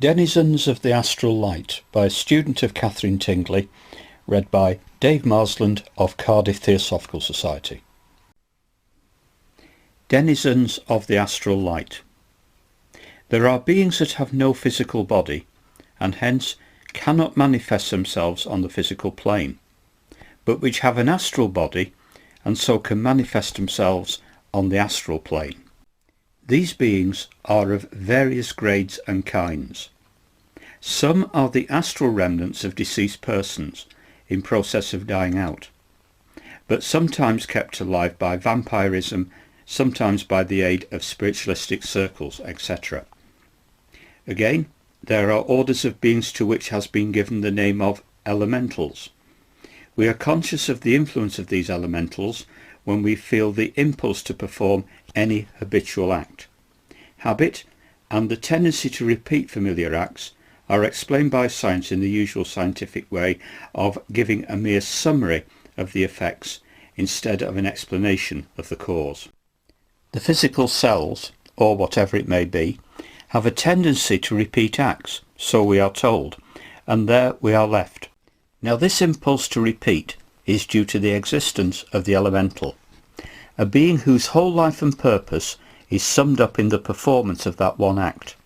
Denizens of the Astral Light by a student of Catherine Tingley, read by Dave Marsland of Cardiff Theosophical Society. Denizens of the Astral Light. There are beings that have no physical body, and hence cannot manifest themselves on the physical plane, but which have an astral body, and so can manifest themselves on the astral plane. These beings are of various grades and kinds. Some are the astral remnants of deceased persons in process of dying out, but sometimes kept alive by vampirism, sometimes by the aid of spiritualistic circles, etc. Again, there are orders of beings to which has been given the name of elementals. We are conscious of the influence of these elementals when we feel the impulse to perform any habitual act. Habit and the tendency to repeat familiar acts are explained by science in the usual scientific way of giving a mere summary of the effects instead of an explanation of the cause. The physical cells, or whatever it may be, have a tendency to repeat acts, so we are told, and there we are left. Now this impulse to repeat is due to the existence of the elemental, a being whose whole life and purpose is summed up in the performance of that one act.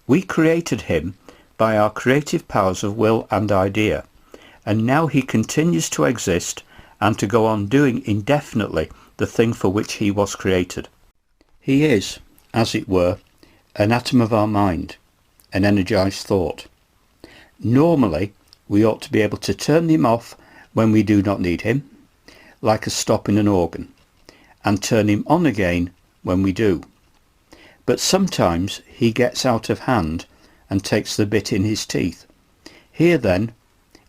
We created him by our creative powers of will and idea, and now he continues to exist and to go on doing indefinitely the thing for which he was created. He is, as it were, an atom of our mind, an energized thought. Normally, we ought to be able to turn him off when we do not need him, like a stop in an organ, and turn him on again when we do. But sometimes he gets out of hand and takes the bit in his teeth. Here then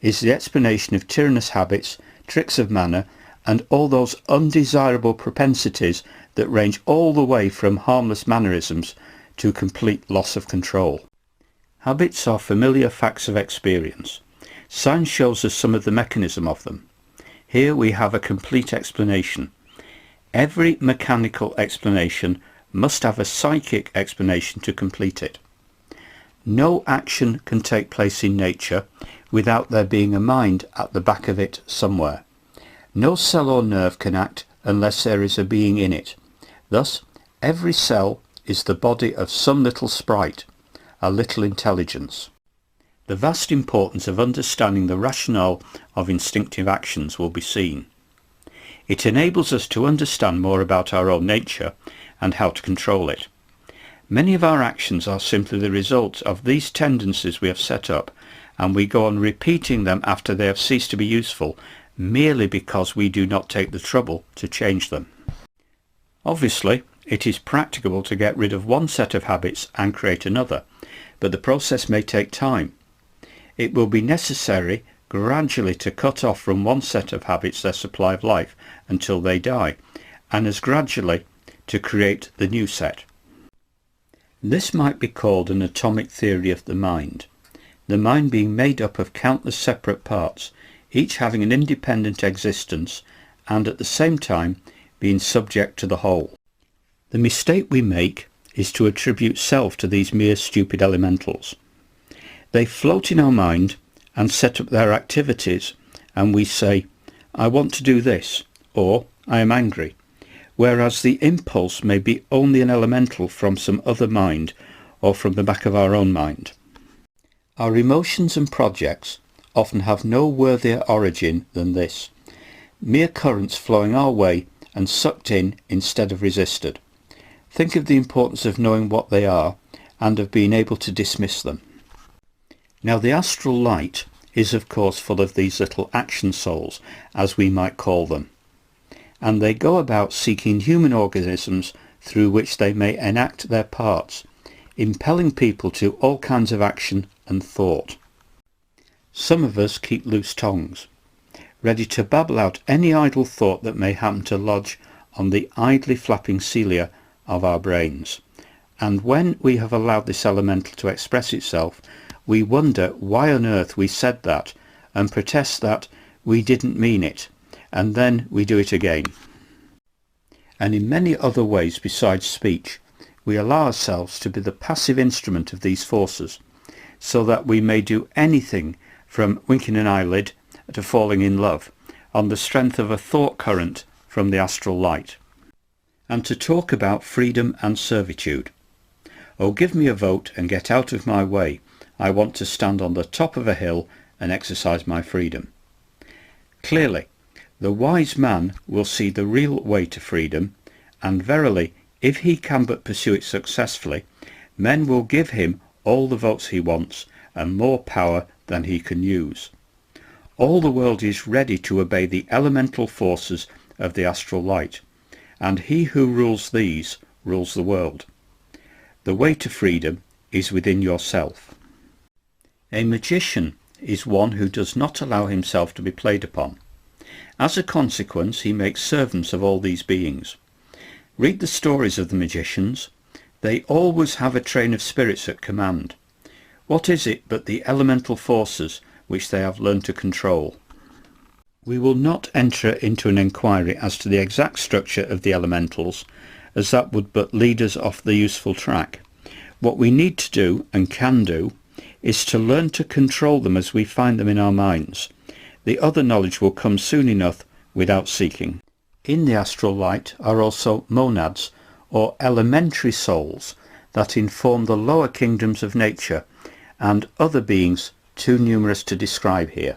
is the explanation of tyrannous habits, tricks of manner, and all those undesirable propensities that range all the way from harmless mannerisms to complete loss of control. Habits are familiar facts of experience. Science shows us some of the mechanism of them. Here we have a complete explanation. Every mechanical explanation must have a psychic explanation to complete it. No action can take place in nature without there being a mind at the back of it somewhere. No cell or nerve can act unless there is a being in it. Thus, every cell is the body of some little sprite, a little intelligence. The vast importance of understanding the rationale of instinctive actions will be seen. It enables us to understand more about our own nature and how to control it. Many of our actions are simply the result of these tendencies we have set up, and we go on repeating them after they have ceased to be useful, merely because we do not take the trouble to change them. Obviously, it is practicable to get rid of one set of habits and create another, but the process may take time. It will be necessary gradually to cut off from one set of habits their supply of life until they die, and as gradually to create the new set. This might be called an atomic theory of the mind being made up of countless separate parts, each having an independent existence and at the same time being subject to the whole. The mistake we make is to attribute self to these mere stupid elementals. They float in our mind and set up their activities, and we say, I want to do this, or I am angry, whereas the impulse may be only an elemental from some other mind or from the back of our own mind. Our emotions and projects often have no worthier origin than this, mere currents flowing our way and sucked in instead of resisted. Think of the importance of knowing what they are and of being able to dismiss them. Now the astral light is of course full of these little action souls, as we might call them, and they go about seeking human organisms through which they may enact their parts, impelling people to all kinds of action and thought. Some of us keep loose tongues, ready to babble out any idle thought that may happen to lodge on the idly flapping cilia of our brains, and when we have allowed this elemental to express itself, we wonder why on earth we said that and protest that we didn't mean it, and then we do it again. And in many other ways besides speech, we allow ourselves to be the passive instrument of these forces, so that we may do anything from winking an eyelid to falling in love on the strength of a thought current from the astral light. And to talk about freedom and servitude. Oh, give me a vote and get out of my way. I want to stand on the top of a hill and exercise my freedom. Clearly, the wise man will see the real way to freedom, and verily, if he can but pursue it successfully, men will give him all the votes he wants and more power than he can use. All the world is ready to obey the elemental forces of the astral light, and he who rules these rules the world. The way to freedom is within yourself. A magician is one who does not allow himself to be played upon. As a consequence, he makes servants of all these beings. Read the stories of the magicians. They always have a train of spirits at command. What is it but the elemental forces which they have learned to control? We will not enter into an inquiry as to the exact structure of the elementals, as that would but lead us off the useful track. What we need to do, and can do, is to learn to control them as we find them in our minds. The other knowledge will come soon enough without seeking. In the astral light are also monads, or elementary souls, that inform the lower kingdoms of nature, and other beings too numerous to describe here.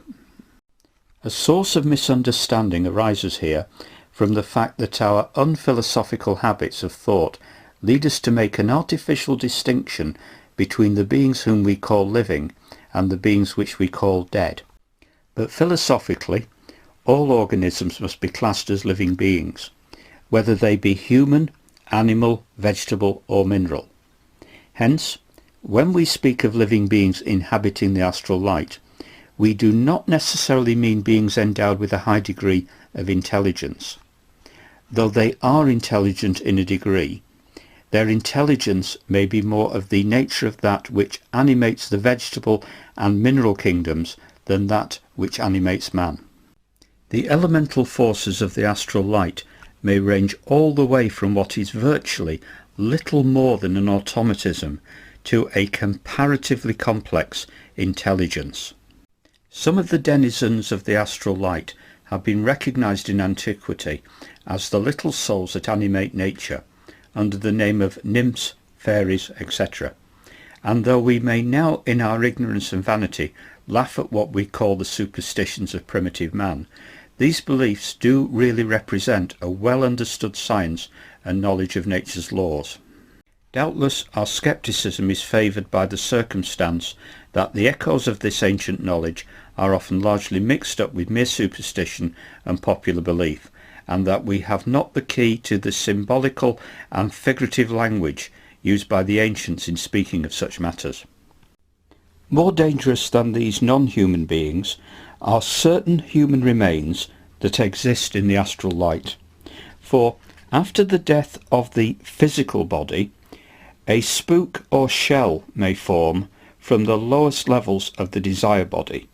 A source of misunderstanding arises here from the fact that our unphilosophical habits of thought lead us to make an artificial distinction between the beings whom we call living and the beings which we call dead. But philosophically, all organisms must be classed as living beings, whether they be human, animal, vegetable or mineral. Hence, when we speak of living beings inhabiting the astral light, we do not necessarily mean beings endowed with a high degree of intelligence. Though they are intelligent in a degree, their intelligence may be more of the nature of that which animates the vegetable and mineral kingdoms than that which animates man. The elemental forces of the astral light may range all the way from what is virtually little more than an automatism to a comparatively complex intelligence. Some of the denizens of the astral light have been recognized in antiquity as the little souls that animate nature, under the name of nymphs, fairies, etc. And though we may now in our ignorance and vanity laugh at what we call the superstitions of primitive man, these beliefs do really represent a well understood science and knowledge of nature's laws. Doubtless our scepticism is favoured by the circumstance that the echoes of this ancient knowledge are often largely mixed up with mere superstition and popular belief, and that we have not the key to the symbolical and figurative language used by the ancients in speaking of such matters. More dangerous than these non-human beings are certain human remains that exist in the astral light. For after the death of the physical body, a spook or shell may form from the lowest levels of the desire body.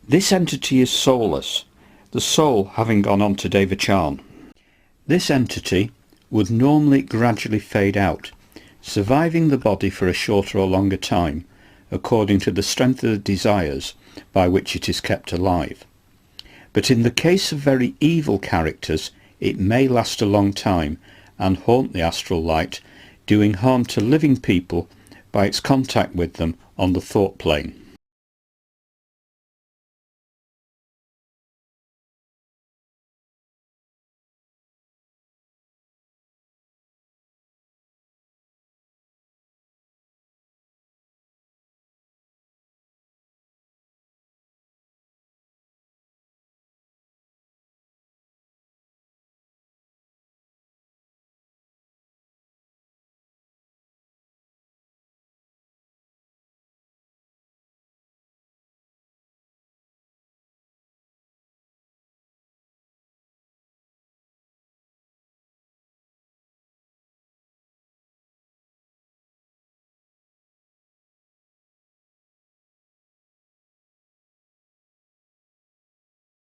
This entity is soulless, the soul having gone on to Devachan. This entity would normally gradually fade out, surviving the body for a shorter or longer time, according to the strength of the desires by which it is kept alive. But in the case of very evil characters, it may last a long time and haunt the astral light, doing harm to living people by its contact with them on the thought plane.